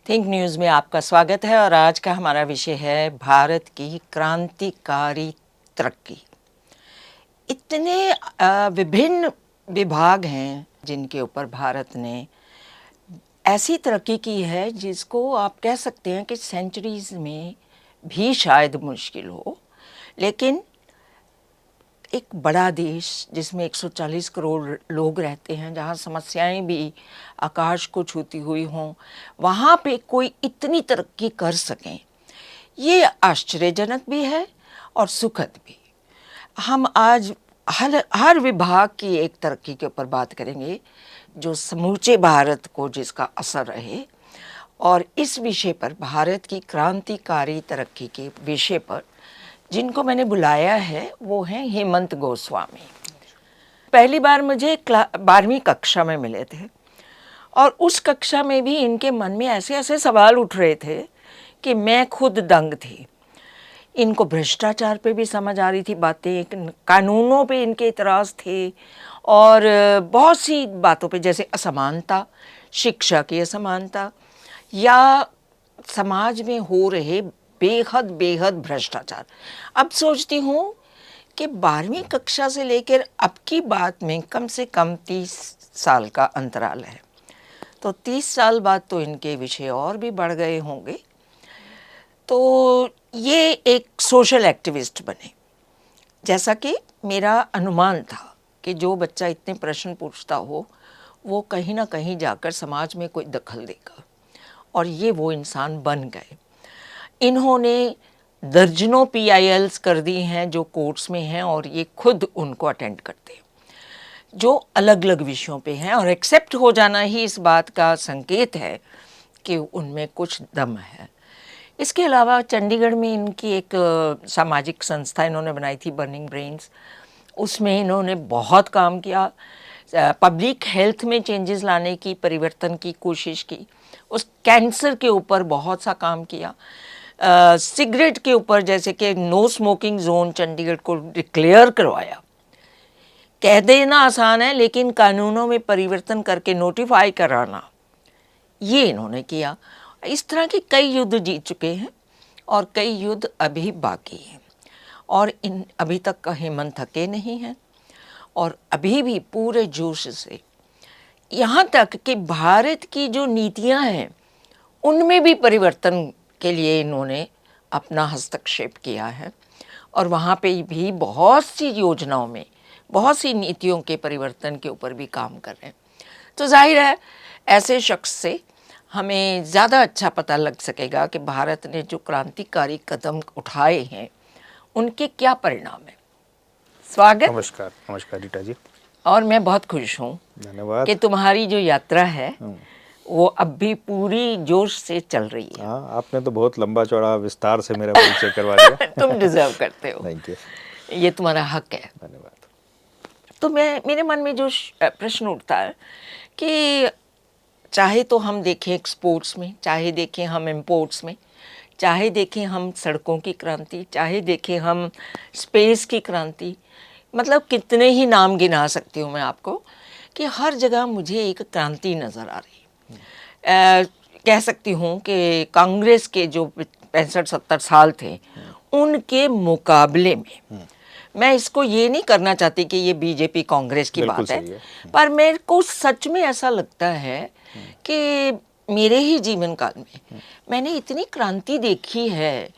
Think news में आपका स्वागत है और आज का हमारा विषय है भारत की क्रांतिकारी तरक्की। इतने विभिन्न विभाग हैं जिनके ऊपर भारत ने ऐसी तरक्की की है जिसको आप कह सकते हैं कि सेंचुरीज में भी शायद मुश्किल हो। लेकिन एक बड़ा देश जिसमें 140 करोड़ लोग रहते हैं, जहाँ समस्याएं भी आकाश को छूती हुई हों, वहाँ पे कोई इतनी तरक्की कर सकें, ये आश्चर्यजनक भी है और सुखद भी। हम आज हर विभाग की एक तरक्की के ऊपर बात करेंगे जो समूचे भारत को जिसका असर रहे। और इस विषय पर, भारत की क्रांतिकारी तरक्की के विषय पर जिनको मैंने बुलाया है वो हैं हेमंत गोस्वामी। पहली बार मुझे 12वीं कक्षा में मिले थे और उस कक्षा में भी इनके मन में ऐसे ऐसे सवाल उठ रहे थे कि मैं खुद दंग थी। इनको भ्रष्टाचार पे भी समझ आ रही थी बातें, कानूनों पे इनके इतराज़ थे और बहुत सी बातों पे, जैसे असमानता, शिक्षा की असमानता या समाज में हो रहे बेहद बेहद भ्रष्टाचार। अब सोचती हूँ कि 12वीं कक्षा से लेकर अब की बात में कम से कम 30 साल का अंतराल है, तो 30 साल बाद तो इनके विषय और भी बढ़ गए होंगे। तो ये एक सोशल एक्टिविस्ट बने, जैसा कि मेरा अनुमान था कि जो बच्चा इतने प्रश्न पूछता हो वो कहीं ना कहीं जाकर समाज में कोई दखल देगा, और ये वो इंसान बन गए। इन्होंने दर्जनों PILs कर दी हैं जो कोर्ट्स में हैं, और ये खुद उनको अटेंड करते हैं जो अलग अलग विषयों पे हैं, और एक्सेप्ट हो जाना ही इस बात का संकेत है कि उनमें कुछ दम है। इसके अलावा चंडीगढ़ में इनकी एक सामाजिक संस्था इन्होंने बनाई थी, बर्निंग ब्रेन्स। उसमें इन्होंने बहुत काम किया, पब्लिक हेल्थ में चेंजेस लाने की, परिवर्तन की कोशिश की। उस कैंसर के ऊपर बहुत सा काम किया, सिगरेट के ऊपर, जैसे कि नो स्मोकिंग जोन चंडीगढ़ को डिक्लेयर करवाया। कह देना आसान है लेकिन कानूनों में परिवर्तन करके नोटिफाई कराना, ये इन्होंने किया। इस तरह के कई युद्ध जीत चुके हैं और कई युद्ध अभी बाकी हैं, और इन अभी तक का हेमंत थके नहीं हैं और अभी भी पूरे जोश से, यहाँ तक कि भारत की जो नीतियाँ हैं उनमें भी परिवर्तन के लिए इन्होंने अपना हस्तक्षेप किया है, और वहाँ पे भी बहुत सी योजनाओं में, बहुत सी नीतियों के परिवर्तन के ऊपर भी काम कर रहे हैं। तो जाहिर है ऐसे शख्स से हमें ज़्यादा अच्छा पता लग सकेगा कि भारत ने जो क्रांतिकारी कदम उठाए हैं उनके क्या परिणाम हैं। स्वागत। नमस्कार। नमस्कार रीटा जी। और मैं बहुत खुश हूँ धन्यवाद कि तुम्हारी जो यात्रा है वो अब भी पूरी जोश से चल रही है। हाँ, आपने तो बहुत लंबा चौड़ा विस्तार से मेरा परिचय करवा दिया। तुम डिजर्व करते हो। Thank you. ये तुम्हारा हक है। धन्यवाद। तो मेरे मन में जो प्रश्न उठता है कि चाहे तो हम देखें एक्सपोर्ट्स में, चाहे देखें हम इंपोर्ट्स में, चाहे देखें हम सड़कों की क्रांति, चाहे देखें हम स्पेस की क्रांति, मतलब कितने ही नाम गिना सकती हूँ मैं आपको, कि हर जगह मुझे एक क्रांति नज़र आ रही है। कह सकती हूँ कि कांग्रेस के जो 65-70 साल थे उनके मुकाबले में, मैं इसको ये नहीं करना चाहती कि ये बीजेपी कांग्रेस की बात है, पर मेरे को सच में ऐसा लगता है कि मेरे ही जीवन काल में मैंने इतनी क्रांति देखी है,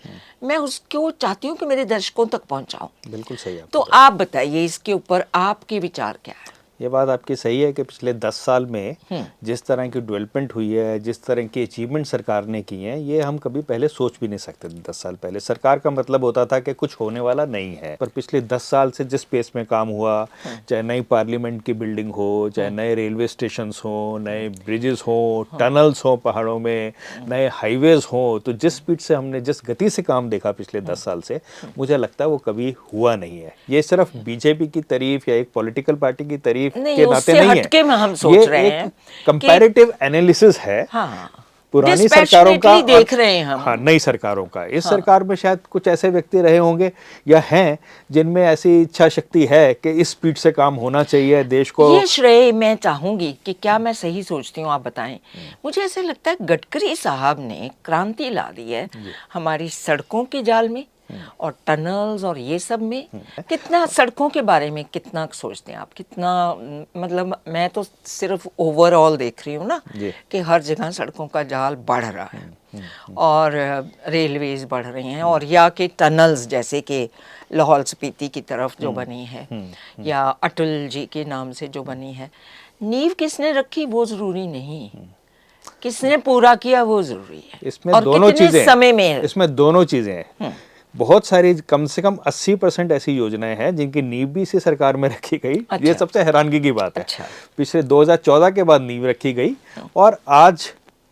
मैं उसको चाहती हूँ कि मेरे दर्शकों तक पहुँचाऊँ। बिल्कुल सही है। तो आप बताइए इसके ऊपर आपके विचार क्या है? ये बात आपकी सही है कि पिछले 10 साल में जिस तरह की डेवलपमेंट हुई है, जिस तरह की अचीवमेंट सरकार ने की हैं, ये हम कभी पहले सोच भी नहीं सकते थे। 10 साल पहले सरकार का मतलब होता था कि कुछ होने वाला नहीं है, पर पिछले 10 साल से जिस पेस में काम हुआ, चाहे नई पार्लियामेंट की बिल्डिंग हो, चाहे नए रेलवे स्टेशन हो, नए ब्रिजेस हो, टनल्स हो पहाड़ों में, नए हाईवेज हो, तो जिस स्पीड से हमने, जिस गति से काम देखा पिछले 10 साल से, मुझे लगता है वो कभी हुआ नहीं है। ये सिर्फ बीजेपी की तारीफ या एक पॉलिटिकल पार्टी की तारीफ नहीं, के नाते नहीं है, हम सोच ये रहे एक हैं कंपैरेटिव एनालिसिस है। हाँ, पुरानी सरकारों का Dispassionately देख रहे हैं हम। हाँ, नई सरकारों का। इस सरकार में शायद कुछ ऐसे व्यक्ति रहे होंगे या हैं जिनमें ऐसी इच्छा शक्ति है कि इस स्पीड से काम होना चाहिए, देश को। ये श्रेय मैं चाहूंगी कि क्या मैं सही सोचती हूँ, आप बताएं। मुझे ऐसे लगता है गडकरी साहब ने क्रांति ला दी है हमारी सड़कों के जाल में और टनल्स और ये सब में। कितना सड़कों के बारे में कितना सोचते हैं आप, कितना मतलब मैं तो सिर्फ ओवरऑल देख रही हूँ ना जी। कि हर जगह सड़कों का जाल बढ़ रहा है और रेलवेज बढ़ रही हैं, और या कि टनल्स जैसे कि लाहौल स्पीति की तरफ जो बनी है या अटल जी के नाम से जो बनी है। नींव किसने रखी वो जरूरी नहीं, किसने पूरा किया वो जरूरी है। इसमें और दोनों कितने चीजें समय में। इसमें दोनों चीजें हैं। बहुत सारी, कम से कम 80% ऐसी योजनाएं हैं जिनकी नींव भी इसी सरकार में रखी गई। अच्छा। ये सबसे हैरानगी की बात है। अच्छा। पिछले 2014 के बाद नींव रखी गई और आज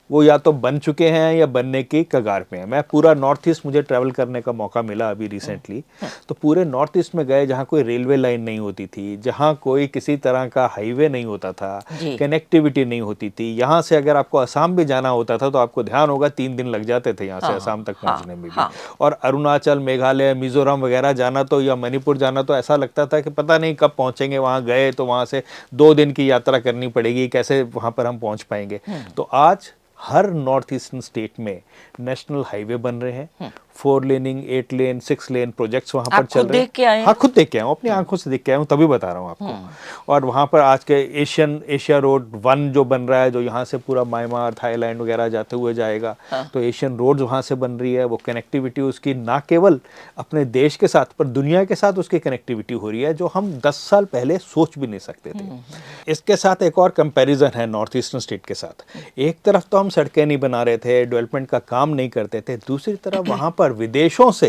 वो या तो बन चुके हैं या बनने की कगार पे हैं। मैं पूरा नॉर्थ ईस्ट, मुझे ट्रैवल करने का मौका मिला अभी रिसेंटली, तो पूरे नॉर्थ ईस्ट में गए जहाँ कोई रेलवे लाइन नहीं होती थी, जहाँ कोई किसी तरह का हाईवे नहीं होता था, कनेक्टिविटी नहीं होती थी। यहाँ से अगर आपको असम भी जाना होता था तो आपको ध्यान होगा 3 दिन लग जाते थे यहाँ से असम तक पहुँचने में भी। और अरुणाचल, मेघालय, मिजोरम वगैरह जाना तो, या मणिपुर जाना तो ऐसा लगता था कि पता नहीं कब पहुँचेंगे। वहाँ गए तो वहाँ से 2 दिन की यात्रा करनी पड़ेगी, कैसे वहाँ पर हम पहुँच पाएंगे। तो आज हर नॉर्थ ईस्टर्न स्टेट में नेशनल हाईवे बन रहे हैं। 4 लेनिंग, 8 लेन, 6 लेन प्रोजेक्ट्स वहाँ पर चल रहे हैं। देख के आए हैं? हाँ, खुद देख के आया हूँ, अपनी आंखों से देख के आया हूँ, तभी बता रहा हूँ आपको। और वहाँ पर आज के एशिया रोड 1 जो बन रहा है, जो यहाँ से पूरा म्यांमार, थाईलैंड वगैरह जाते हुए जाएगा, तो एशियन रोड वहाँ से बन रही है। वो कनेक्टिविटी उसकी ना केवल अपने देश के साथ पर दुनिया के साथ उसकी कनेक्टिविटी हो रही है, जो हम 10 साल पहले सोच भी नहीं सकते थे। इसके साथ एक और कंपैरिजन है नॉर्थ ईस्टर्न स्टेट के साथ। एक तरफ तो हम सड़कें नहीं बना रहे थे, डेवलपमेंट का काम नहीं करते थे, दूसरी तरफ वहाँ पर विदेशों से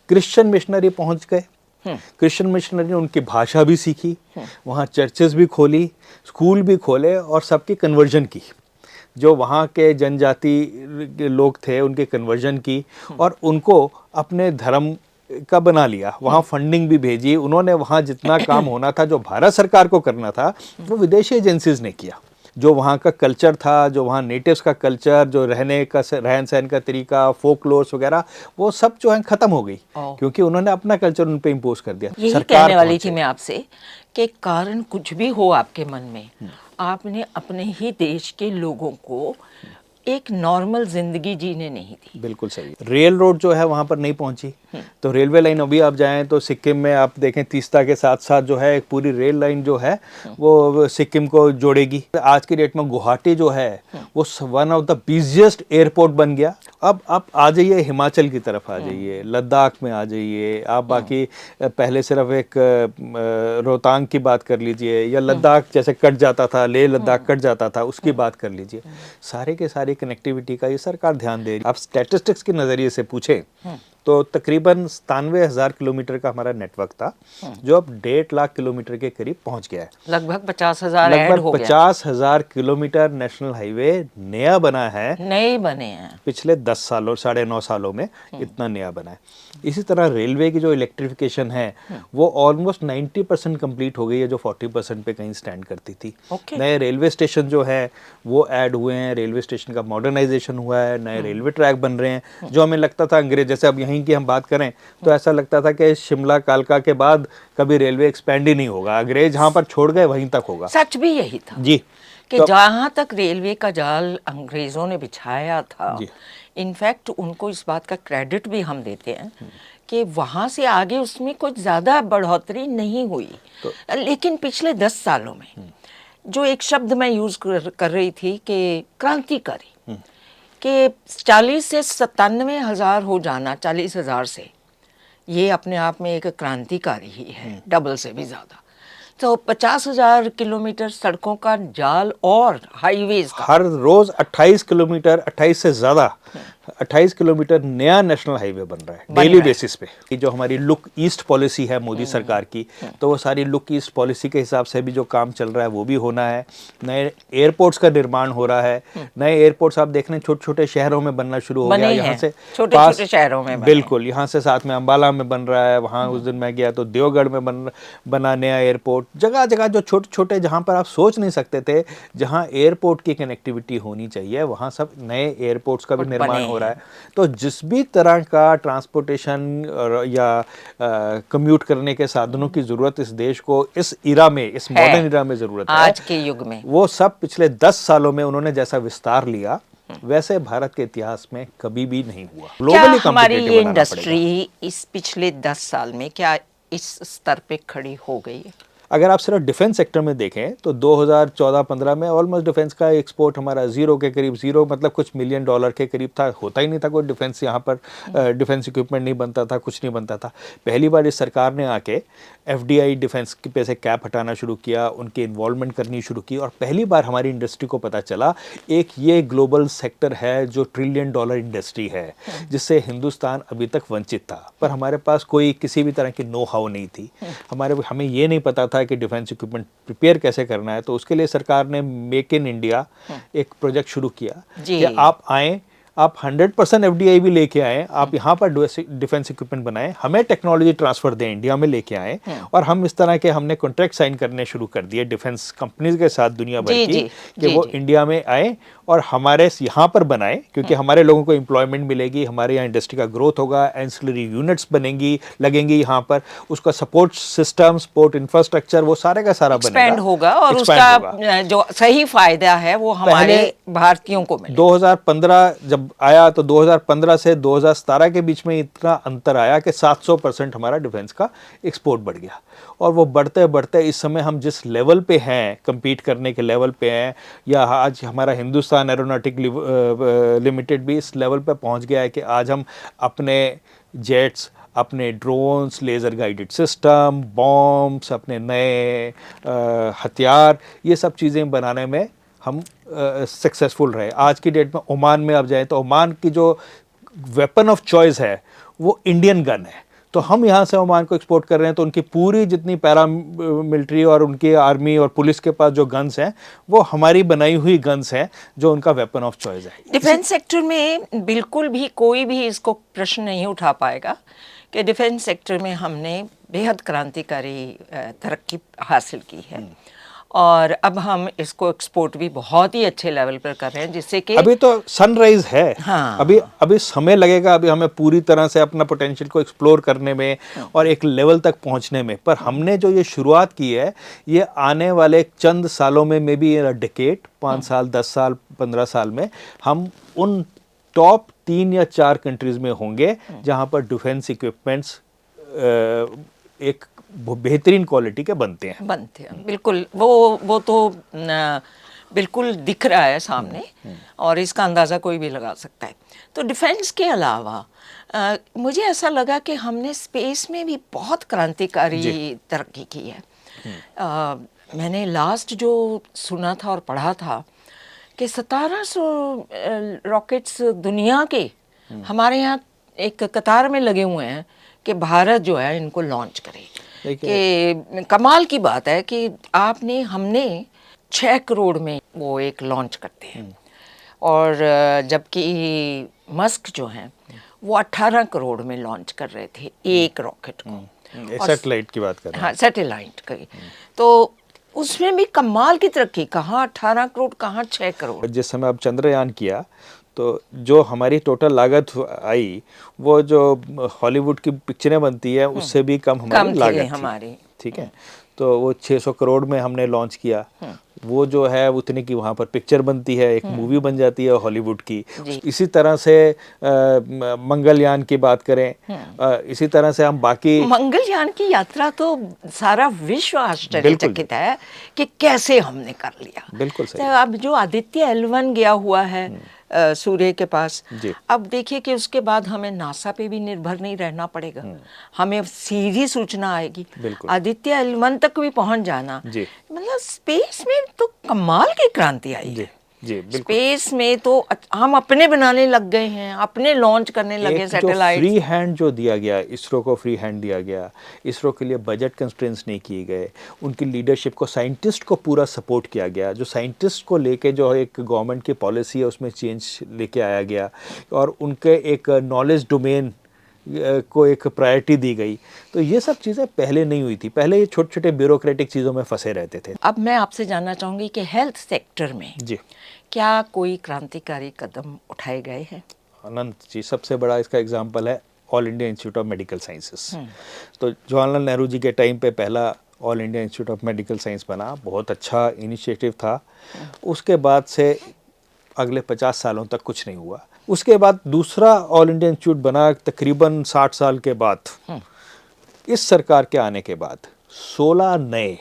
क्रिश्चियन मिशनरी पहुंच गए। क्रिश्चियन मिशनरी ने उनकी भाषा भी सीखी, वहाँ चर्चेस भी खोली, स्कूल भी खोले और सबकी कन्वर्जन की। जो वहाँ के जनजाति के लोग थे उनके कन्वर्जन की और उनको अपने धर्म का बना लिया। वहाँ फंडिंग भी भेजी उन्होंने। वहाँ जितना काम होना था जो भारत सरकार को करना था वो विदेशी एजेंसीज ने किया। जो वहाँ का कल्चर था, जो वहाँ नेटिव्स का कल्चर, जो रहने का रहन सहन का तरीका, फोकलोर्स वगैरह, वो सब जो है खत्म हो गई, क्योंकि उन्होंने अपना कल्चर उन पे इम्पोज कर दिया। यही कहने वाली थी मैं आपसे कि कारण कुछ भी हो आपके मन में, आपने अपने ही देश के लोगों को एक नॉर्मल जिंदगी जीने नहीं दी। बिल्कुल सही। रेल रोड जो है वहाँ पर नहीं पहुँची, तो रेलवे लाइन अभी आप जाएं तो सिक्किम में आप देखें तीस्ता के साथ साथ जो है एक पूरी रेल लाइन जो है वो सिक्किम को जोड़ेगी। आज की डेट में गुवाहाटी जो है वो 1 ऑफ द बिजिएस्ट एयरपोर्ट बन गया। अब आप आ जाइए हिमाचल की तरफ, आ जाइए लद्दाख में, आ जाइए आप, बाकी पहले सिर्फ एक रोहतांग की बात कर लीजिए, या लद्दाख जैसे कट जाता था, लेह लद्दाख कट जाता था, उसकी बात कर लीजिए। सारे के सारे कनेक्टिविटी का ये सरकार ध्यान दे रही है। आप स्टैटिस्टिक्स के नज़रिए से पूछें तो तकरीबन 97,000 किलोमीटर का हमारा नेटवर्क था, जो अब 1.5 लाख किलोमीटर के करीब पहुंच गया है। लगभग 50,000 ऐड हो गया। 50,000 किलोमीटर नेशनल हाईवे नया बना है, नए बने हैं पिछले 10 सालों 9.5 सालों में इतना नया बना है। इसी तरह रेलवे की जो इलेक्ट्रिफिकेशन है वो ऑलमोस्ट 90% कंप्लीट हो गई है, जो 40% पे कहीं स्टैंड करती थी। नए रेलवे स्टेशन जो है वो ऐड हुए हैं, रेलवे स्टेशन का मॉडर्नाइजेशन हुआ है, नए रेलवे ट्रैक बन रहे हैं। जो हमें लगता था अंग्रेज, जैसे अब यहीं की हम बात करें तो ऐसा लगता था कि शिमला कालका के बाद कभी रेलवे एक्सपेंड ही नहीं होगा, अंग्रेज जहाँ पर छोड़ गए वहीं तक होगा। सच भी यही था जी, कि जहाँ तक रेलवे का जाल अंग्रेजों ने बिछाया था, इनफैक्ट उनको इस बात का क्रेडिट भी हम देते हैं कि वहाँ से आगे उसमें कुछ ज़्यादा बढ़ोतरी नहीं हुई। लेकिन पिछले 10 सालों में जो एक शब्द मैं यूज़ कर रही थी कि क्रांतिकारी, कि 40 से 97,000 हो जाना, 40,000 से, ये अपने आप में एक क्रांतिकारी ही है, डबल से भी ज़्यादा। तो 50,000 किलोमीटर सड़कों का जाल और हाईवेज का, हर रोज 28 किलोमीटर, 28 से ज़्यादा 28 किलोमीटर नया नेशनल हाईवे बन रहा है डेली बेसिस पे। ये जो हमारी लुक ईस्ट पॉलिसी है मोदी सरकार की, तो वो सारी लुक ईस्ट पॉलिसी के हिसाब से भी जो काम चल रहा है वो भी होना है। नए एयरपोर्ट्स का निर्माण हो रहा है। नए एयरपोर्ट्स आप देख रहे हैं छोटे छोटे शहरों में बनना शुरू हो गया। यहाँ से छोटे छोटे शहरों में बिल्कुल, यहाँ से साथ में अंबाला में बन रहा है। वहाँ उस दिन मैं गया तो देवगढ़ में बना नया एयरपोर्ट। जगह जगह जो छोटे छोटे जहाँ पर आप सोच नहीं सकते थे, जहाँ एयरपोर्ट की कनेक्टिविटी होनी चाहिए, वहाँ सब नए एयरपोर्ट्स का भी निर्माण हो रहा है। तो जिस भी तरह का ट्रांसपोर्टेशन या कम्यूट करने के साधनों की जरूरत इस देश को इस इरा में, इस मॉडर्न इरा में जरूरत है, आज के युग में, वो सब पिछले 10 सालों में उन्होंने जैसा विस्तार लिया वैसे भारत के इतिहास में कभी भी नहीं हुआ। क्या हमारी ये इंडस्ट्री इस पिछले 10 साल में क्या इस स्तर पे खड़ी हो गई है? अगर आप सिर्फ डिफेंस सेक्टर में देखें तो 2014-15 में ऑलमोस्ट डिफेंस का एक्सपोर्ट हमारा जीरो के करीब, जीरो मतलब कुछ मिलियन डॉलर के करीब था। होता ही नहीं था कोई डिफेंस, यहाँ पर डिफेंस इक्विपमेंट नहीं बनता था, कुछ नहीं बनता था। पहली बार इस सरकार ने आके एफडीआई डिफेंस पे से कैप हटाना शुरू किया, उनकी इन्वॉल्वमेंट करनी शुरू की, और पहली बार हमारी इंडस्ट्री को पता चला एक ये ग्लोबल सेक्टर है जो $1 ट्रिलियन इंडस्ट्री है, जिससे हिंदुस्तान अभी तक वंचित था। पर हमारे पास कोई किसी भी तरह की नो हाउ नहीं थी। हमें ये नहीं पता था कि डिफेंस इक्विपमेंट प्रिपेयर कैसे करना है। तो उसके लिए सरकार ने मेक इन इंडिया एक प्रोजेक्ट शुरू किया कि आप आएँ, आप 100% एफडीआई भी लेके आए, आप यहाँ पर डिफेंस इक्विपमेंट बनाएं, हमें टेक्नोलॉजी ट्रांसफर दें, इंडिया में लेके आए। और हम इस तरह के हमने कॉन्ट्रैक्ट साइन करने शुरू कर दिए डिफेंस कंपनीज के साथ दुनिया भर की, कि वो इंडिया में आए और हमारे यहाँ पर बनाए, क्योंकि हमारे लोगों को एम्प्लॉयमेंट मिलेगी, हमारे यहाँ इंडस्ट्री का ग्रोथ होगा, एंसिलरी यूनिट्स बनेंगी, लगेंगी यहाँ पर, उसका सपोर्ट सिस्टम, सपोर्ट इंफ्रास्ट्रक्चर, वो सारे का सारा एक्सपेंड होगा और उसका जो सही फायदा है वो हमारे भारतीयों को मिलेगा। 2015 जब आया तो 2015 से 2017 के बीच में इतना अंतर आया कि 700% हमारा डिफेंस का एक्सपोर्ट बढ़ गया। और वो बढ़ते बढ़ते इस समय हम जिस लेवल पे हैं, compete करने के लेवल पे हैं, या आज हमारा हिंदुस्तान एरोनॉटिक लिमिटेड भी इस लेवल पे पहुंच गया है कि आज हम अपने जेट्स, अपने drones, laser guided system, bombs, अपने नए हथियार, ये सब चीज़ें बनाने में हम सक्सेसफुल रहे। आज की डेट में ओमान में आप जाएं तो ओमान की जो वेपन ऑफ चॉइस है वो इंडियन गन है। तो हम यहाँ से ओमान को एक्सपोर्ट कर रहे हैं, तो उनकी पूरी जितनी पैरा मिलिट्री और उनकी आर्मी और पुलिस के पास जो गन्स हैं वो हमारी बनाई हुई गन्स हैं, जो उनका वेपन ऑफ चॉइस है। डिफेंस सेक्टर में बिल्कुल भी कोई भी इसको प्रश्न नहीं उठा पाएगा कि डिफेंस सेक्टर में हमने बेहद क्रांतिकारी तरक्की हासिल की है, और अब हम इसको एक्सपोर्ट भी बहुत ही अच्छे लेवल पर कर रहे हैं, जिससे कि अभी तो सनराइज है। हाँ। अभी समय लगेगा, अभी हमें पूरी तरह से अपना पोटेंशियल को एक्सप्लोर करने में और एक लेवल तक पहुंचने में। पर हमने जो ये शुरुआत की है, ये आने वाले चंद सालों में, मे बी डेकेड, 5 साल, 10 साल, 15 साल में हम उन टॉप 3 या 4 कंट्रीज में होंगे जहां पर डिफेंस इक्विपमेंट्स एक बेहतरीन क्वालिटी के बनते हैं। बिल्कुल, वो तो बिल्कुल दिख रहा है सामने, और इसका अंदाज़ा कोई भी लगा सकता है। तो डिफेंस के अलावा मुझे ऐसा लगा कि हमने स्पेस में भी बहुत क्रांतिकारी तरक्की की है। मैंने लास्ट जो सुना था और पढ़ा था कि 1700 रॉकेट्स दुनिया के हमारे यहाँ एक कतार में लगे हुए हैं कि भारत जो है इनको लॉन्च करे। कि कमाल की बात है कि हमने 6 करोड़ में वो एक लॉन्च करते हैं, और जबकि मस्क जो हैं वो 18 करोड़ में लॉन्च कर रहे थे एक रॉकेट को। सैटेलाइट की बात कर रहे हैं। हाँ, सैटेलाइट की। तो उसमें भी कमाल की तरक्की, कहाँ 18 करोड़, कहाँ 6 करोड़। जिस समय अब चंद्रयान किया तो जो हमारी टोटल लागत आई, वो जो हॉलीवुड की पिक्चरें बनती है उससे भी कम हमारी लागत थी। ठीक है, तो वो 600 करोड़ में हमने लॉन्च किया। वो जो है उतने की वहाँ पर पिक्चर बनती है, एक मूवी बन जाती है हॉलीवुड की। इसी तरह से मंगलयान की बात करें, इसी तरह से हम बाकी मंगलयान की यात्रा तो सारा विश्व आश्चर्यचकित है कि कैसे हमने कर लिया। बिल्कुल सही। तो अब जो आदित्य L1 गया हुआ है सूर्य के पास, अब देखिए कि उसके बाद हमें नासा पे भी निर्भर नहीं रहना पड़ेगा, हमें सीधी सूचना आएगी। आदित्य L1 तक भी पहुंच जाना, मतलब स्पेस में तो कमाल की क्रांति आई है। जी, बिल्कुल। स्पेस में तो हम अपने बनाने लग गए हैं, अपने लॉन्च करने लगे एक जो सैटेलाइट। फ्री हैंड जो दिया गया, इसरो को फ्री हैंड दिया गया, इसरो के लिए बजट कंस्ट्रेंट्स नहीं किए गए, उनकी लीडरशिप को, साइंटिस्ट को पूरा सपोर्ट किया गया, जो साइंटिस्ट को लेके जो एक गवर्नमेंट की पॉलिसी है उसमें चेंज लेके आया गया, और उनके एक नॉलेज डोमेन को एक प्रायोरिटी दी गई। तो ये सब चीज़ें पहले नहीं हुई थी, पहले ये छोटे छोटे ब्यूरोक्रेटिक चीज़ों में फंसे रहते थे। अब मैं आपसे जानना चाहूंगी कि हेल्थ सेक्टर में जी क्या कोई क्रांतिकारी कदम उठाए गए हैं? अनंत जी, सबसे बड़ा इसका एग्जाम्पल है all India institute of medical sciences. तो जवाहरलाल नेहरू जी के टाइम पे पहला all India institute of medical science बना, बहुत अच्छा इनिशिएटिव था। उसके बाद से अगले 50 सालों तक कुछ नहीं हुआ। उसके बाद दूसरा ऑल इंडिया इंस्टीट्यूट बना तकरीबन 60 साल के बाद। इस सरकार के आने के बाद 16 नए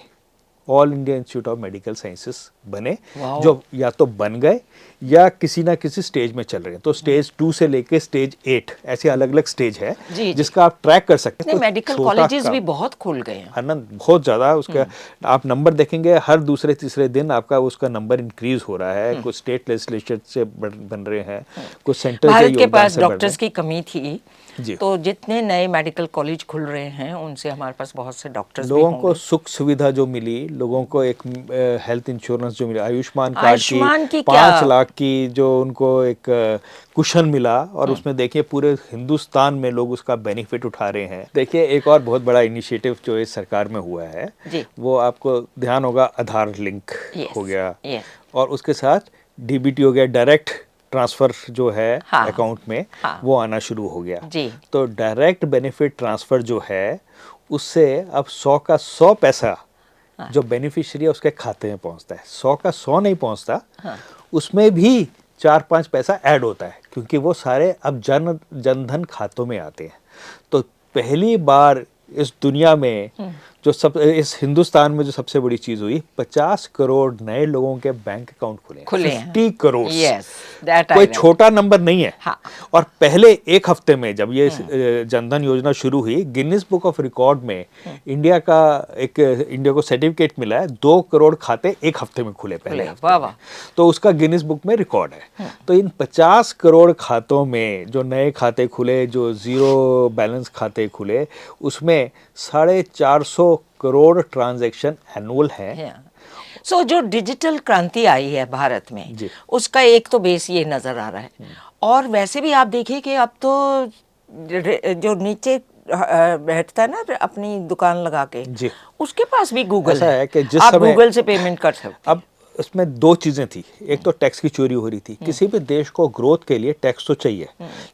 all India institute of medical sciences बने, जो या तो बन गए या किसी ना किसी स्टेज में चल रहे हैं। तो स्टेज 2 से लेके स्टेज 8 ऐसे अलग अलग स्टेज है जी, जिसका आप ट्रैक कर सकते हैं। मेडिकल कॉलेजेस भी बहुत खुल गए हैं आनंद, बहुत ज़्यादा। उसका आप नंबर देखेंगे हर दूसरे तीसरे दिन आपका उसका नंबर इंक्रीज हो रहा है। कुछ स्टेट लेजिस्लेचर से बन रहे हैं, कुछ सेंटर के भारत के योगदान पास से बन रहे डॉक्टर्स हैं। की कमी थी, जी। तो जितने नए मेडिकल कॉलेज खुल रहे हैं उनसे हमारे पास बहुत से डॉक्टर्स भी लोगों को होंगे। सुख सुविधा जो मिली, लोगों को एक हेल्थ इंश्योरेंस जो मिला, आयुष्मान कार्ड आयुष्मान की 5 लाख की जो उनको एक कुशन मिला, और उसमें देखिए पूरे हिंदुस्तान में लोग उसका बेनिफिट उठा रहे हैं। देखिए एक और बहुत बड़ा इनिशिएटिव जो इस सरकार में हुआ है जी। वो आपको ध्यान होगा, आधार लिंक Yes, हो गया, yes. और उसके साथ डीबीटी हो गया, डायरेक्ट ट्रांसफ़र जो है हाँ, अकाउंट में, हाँ, वो आना शुरू हो गया। जी। तो डायरेक्ट बेनिफिट ट्रांसफ़र जो है उससे अब 100 का 100 पैसा जो बेनिफिशियरी है उसके खाते में पहुंचता है। 100 का 100 नहीं पहुंचता, उसमें भी 4-5 पैसा ऐड होता है, क्योंकि वो सारे अब जनधन खातों में आते हैं। तो पहली बार इस दुनिया में जो इस हिंदुस्तान में जो सबसे बड़ी चीज हुई, 50 करोड़ नए लोगों के बैंक अकाउंट खुले हैं। 50 करोड़। Yes, that I कोई read. छोटा नंबर नहीं है। हाँ। और पहले एक हफ्ते में जब ये जनधन योजना शुरू हुई, गिनीज बुक ऑफ रिकॉर्ड में इंडिया को सर्टिफिकेट मिला है, 2 करोड़ खाते एक हफ्ते में खुले, पहले हफ्ते वाह में। वाह। तो उसका गिनीज बुक में रिकॉर्ड है। तो इन 50 करोड़ खातों में जो नए खाते खुले, जो जीरो बैलेंस खाते खुले, उसमें 450 करोड़ ट्रांजैक्शन एनुअल है। सो जो डिजिटल क्रांति आई है भारत में, जी। उसका एक तो बेस ये नजर आ रहा है, और वैसे भी आप देखिए कि अब तो जो नीचे बैठता है ना अपनी दुकान लगा के, जी। उसके पास भी गूगल ऐसा है कि जिस आप समय गूगल से पेमेंट कर सकते हैं। अब उसमें 2 चीज़ें थी। एक तो टैक्स की चोरी हो रही थी। किसी भी देश को ग्रोथ के लिए टैक्स तो चाहिए।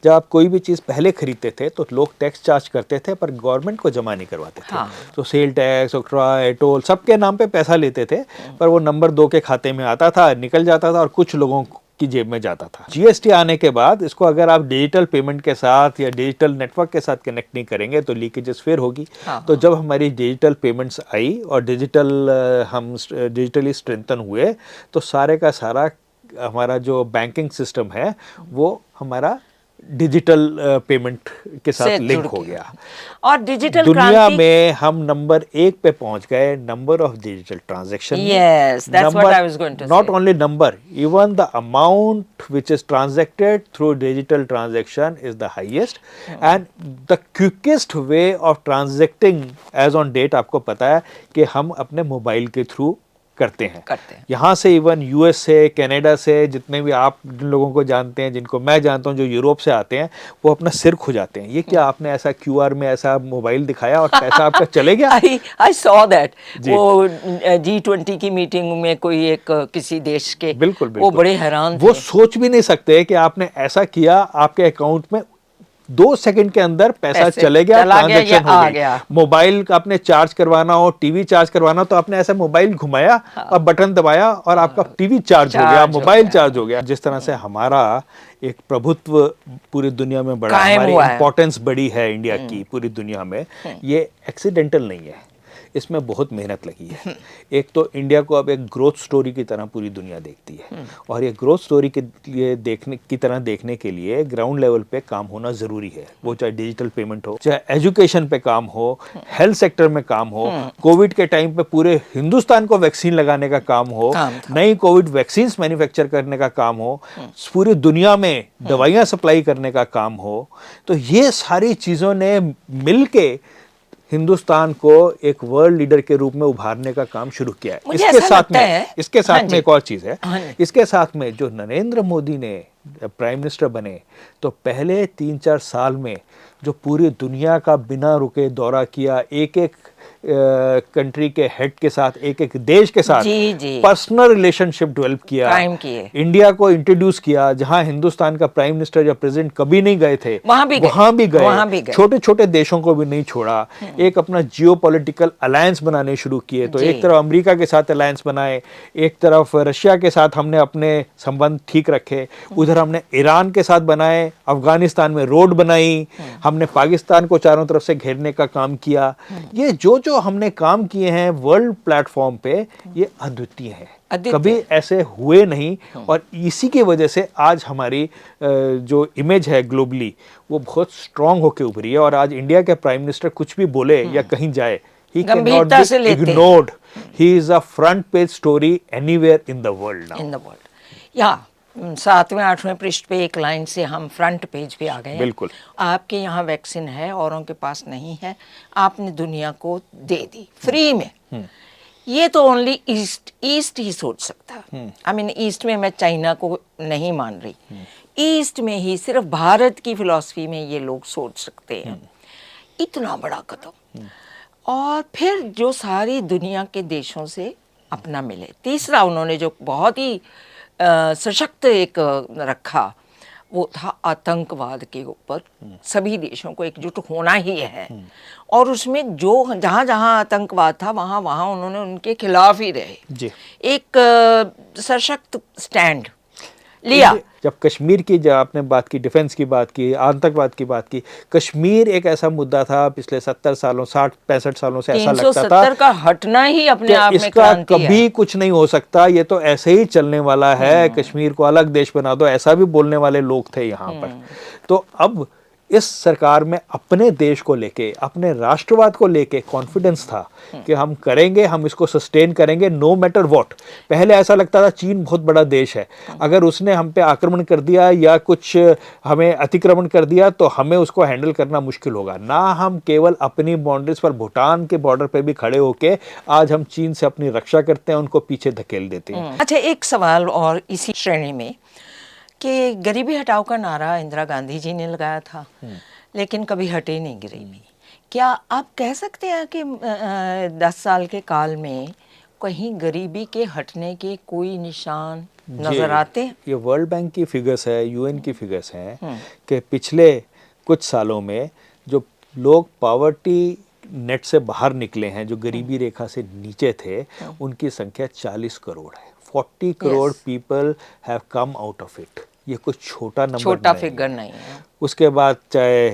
जब आप कोई भी चीज़ पहले खरीदते थे तो लोग टैक्स चार्ज करते थे, पर गवर्नमेंट को जमा नहीं करवाते थे। हाँ। तो सेल टैक्स, ऑक्ट्रॉय, टोल, सबके नाम पे पैसा लेते थे, पर वो नंबर 2 के खाते में आता था, निकल जाता था और कुछ लोगों की जेब में जाता था। जीएसटी आने के बाद इसको अगर आप डिजिटल पेमेंट के साथ या डिजिटल नेटवर्क के साथ कनेक्ट नहीं करेंगे तो लीकेजेस फिर होगी। हाँ। तो जब हमारी डिजिटल पेमेंट्स आई और हम डिजिटली स्ट्रेंथन हुए, तो सारे का सारा हमारा जो बैंकिंग सिस्टम है वो हमारा डिजिटल पेमेंट के साथ लिंक हो गया। और डिजिटल दुनिया में हम नंबर 1 पे पहुंच गए, number of digital transaction. Yes, that's what I was going to Not say. only number, even the amount which is transacted through digital transaction is the highest, and the quickest way of transacting as on date, आपको पता है कि हम अपने mobile के through करते हैं। यहाँ से इवन यूएस से, कनाडा से, जितने भी आप जिन लोगों को जानते हैं, जिनको मैं जानता हूँ जो यूरोप से आते हैं, वो अपना सिर खुजाते हैं, ये क्या आपने ऐसा क्यूआर में ऐसा मोबाइल दिखाया और पैसा आपका चले गया। I saw that. वो G20 की मीटिंग में कोई एक किसी देश के, बिल्कुल वो बड़े हैरान थे। वो सोच भी नहीं सकते कि आपने ऐसा किया, आपके अकाउंट में 2 सेकंड के अंदर पैसा चले गया, ट्रांजैक्शन हो गई। मोबाइल का आपने चार्ज करवाना हो, टीवी चार्ज करवाना हो, तो आपने ऐसा मोबाइल घुमाया और बटन दबाया और आपका टीवी चार्ज हो गया, मोबाइल चार्ज हो गया। जिस तरह से हमारा एक प्रभुत्व पूरी दुनिया में बढ़ा, हमारी इंपॉर्टेंस बढ़ी है इंडिया की पूरी दुनिया में, ये एक्सीडेंटल नहीं है। इसमें बहुत मेहनत लगी है। एक तो इंडिया को अब एक ग्रोथ स्टोरी की तरह पूरी दुनिया देखती है, और ये ग्रोथ स्टोरी के लिए देखने के लिए ग्राउंड लेवल पे काम होना ज़रूरी है। वो चाहे डिजिटल पेमेंट हो, चाहे एजुकेशन पे काम हो, हेल्थ सेक्टर में काम हो, कोविड के टाइम पे पूरे हिंदुस्तान को वैक्सीन लगाने का काम हो, नई कोविड वैक्सीन मैन्युफैक्चर करने का काम हो, पूरी दुनिया में दवाइयाँ सप्लाई करने का काम हो। तो ये सारी चीज़ों ने मिलके हिंदुस्तान को एक वर्ल्ड लीडर के रूप में उभारने का काम शुरू किया है। इसके साथ में एक और चीज़ है, इसके साथ में जो नरेंद्र मोदी ने प्राइम मिनिस्टर बने तो पहले 3-4 साल में जो पूरी दुनिया का बिना रुके दौरा किया, एक एक कंट्री के हेड के साथ, एक एक देश के साथ पर्सनल रिलेशनशिप डेवलप किया, इंडिया को इंट्रोड्यूस किया, जहां हिंदुस्तान का प्राइम मिनिस्टर या प्रेसिडेंट कभी नहीं गए थे वहां भी गए, छोटे छोटे देशों को भी नहीं छोड़ा, एक अपना जियोपॉलिटिकल अलायंस बनाने शुरू किए। तो एक तरफ अमेरिका के साथ अलायंस बनाए, एक तरफ रशिया के साथ हमने अपने संबंध ठीक रखे, उधर हमने ईरान के साथ बनाए, अफगानिस्तान में रोड बनाई, हमने पाकिस्तान को चारों तरफ से घेरने का काम किया। ये जो हमने काम किए हैं वर्ल्ड प्लेटफॉर्म पे, ये अद्वितीय है, कभी ऐसे हुए नहीं। और इसी की वजह से आज हमारी जो इमेज है ग्लोबली वो बहुत स्ट्रांग होके उभरी है। और आज इंडिया के प्राइम मिनिस्टर कुछ भी बोले या कहीं जाए, he cannot be ignored. He is a front page story anywhere in the world now. In the world. या 7वें 8वें पृष्ठ पे एक लाइन से हम फ्रंट पेज पे आ गए हैं। बिल्कुल। आपके यहाँ वैक्सीन है, औरों के पास नहीं है, आपने दुनिया को दे दी फ्री में। ये तो ओनली ईस्ट ही सोच सकता। आई मीन ईस्ट में मैं चाइना को नहीं मान रही, ईस्ट में ही सिर्फ भारत की फिलॉसफी में ये लोग सोच सकते हैं। इतना बड़ा कदम, और फिर जो सारी दुनिया के देशों से अपना मिले। तीसरा उन्होंने जो बहुत ही सशक्त एक रखा वो था आतंकवाद के ऊपर सभी देशों को एकजुट होना ही है। और उसमें जो जहाँ जहाँ आतंकवाद था वहाँ वहाँ उन्होंने उनके खिलाफ ही रहे जी। एक सशक्त स्टैंड लिया। जब कश्मीर की, जब आपने बात की, डिफेंस की बात की, आतंकवाद की बात की, कश्मीर एक ऐसा मुद्दा था पिछले 70 सालों 60-65 सालों से ऐसा लगता था 370 का हटना ही अपने आप में क्रांति है, कभी कुछ नहीं हो सकता, ये तो ऐसे ही चलने वाला है, कश्मीर को अलग देश बना दो, ऐसा भी बोलने वाले लोग थे यहाँ पर। तो अब इस सरकार में अपने देश को लेके, अपने राष्ट्रवाद को लेके कॉन्फिडेंस था कि हम करेंगे, हम इसको सस्टेन करेंगे नो मैटर व्हाट। पहले ऐसा लगता था चीन बहुत बड़ा देश है, अगर उसने हम पे आक्रमण कर दिया या कुछ हमें अतिक्रमण कर दिया तो हमें उसको हैंडल करना मुश्किल होगा। ना हम केवल अपनी बाउंड्रीज पर भूटान के बॉर्डर पे भी खड़े होके आज हम चीन से अपनी रक्षा करते हैं, उनको पीछे धकेल देते हैं। अच्छा, एक सवाल और इसी श्रेणी में कि गरीबी हटाओ का नारा इंदिरा गांधी जी ने लगाया था, लेकिन कभी हटे नहीं गरीबी। क्या आप कह सकते हैं कि 10 साल के काल में कहीं गरीबी के हटने के कोई निशान नजर आते हैं? ये वर्ल्ड बैंक की फिगर्स है, यूएन की फिगर्स हैं कि पिछले कुछ सालों में जो लोग पॉवर्टी नेट से बाहर निकले हैं, जो गरीबी रेखा से नीचे थे, उनकी संख्या 40 करोड़ है। 40 crore people have come out of it. ये कुछ छोटा नंबर, छोटा फिगर नहीं है। उसके बाद चाहे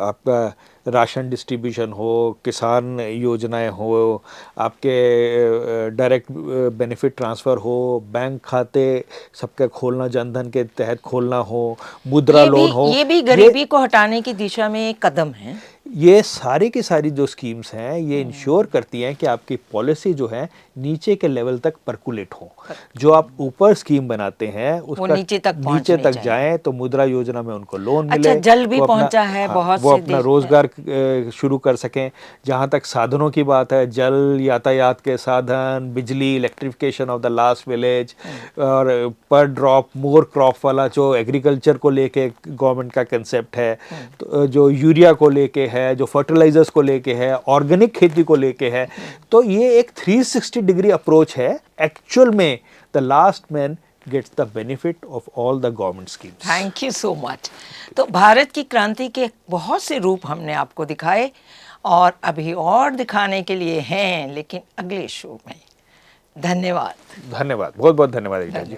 आपका राशन डिस्ट्रीब्यूशन हो, किसान योजनाएं हो, आपके डायरेक्ट बेनिफिट ट्रांसफ़र हो, बैंक खाते सबके खोलना, जनधन के तहत खोलना हो, मुद्रा लोन हो, ये भी गरीबी को हटाने की दिशा में एक कदम है। ये सारी की सारी जो स्कीम्स हैं ये इंश्योर करती हैं कि आपकी पॉलिसी जो है नीचे के लेवल तक परकुलेट हो। जो आप ऊपर स्कीम बनाते हैं उसका नीचे तक जाए तो मुद्रा योजना में उनको लोन मिले। अच्छा, जल भी पहुंचा है बहुत वो अपना रोजगार शुरू कर सकें। जहाँ तक साधनों की बात है, जल, यातायात के साधन, बिजली, electrification of the last village, और पर ड्रॉप मोर क्रॉप वाला जो एग्रीकल्चर को लेके गवर्नमेंट का कंसेप्ट है, तो जो यूरिया को लेके है, जो फर्टिलाइजर्स को लेके है, ऑर्गेनिक खेती को लेके है, तो ये एक 360 डिग्री अप्रोच है। एक्चुअल में the last man gets the benefit of all the government schemes. Thank you so much. तो भारत की क्रांति के बहुत से रूप हमने आपको दिखाए और अभी और दिखाने के लिए हैं, लेकिन अगले शो में। धन्यवाद। बहुत बहुत धन्यवाद रीटा जी।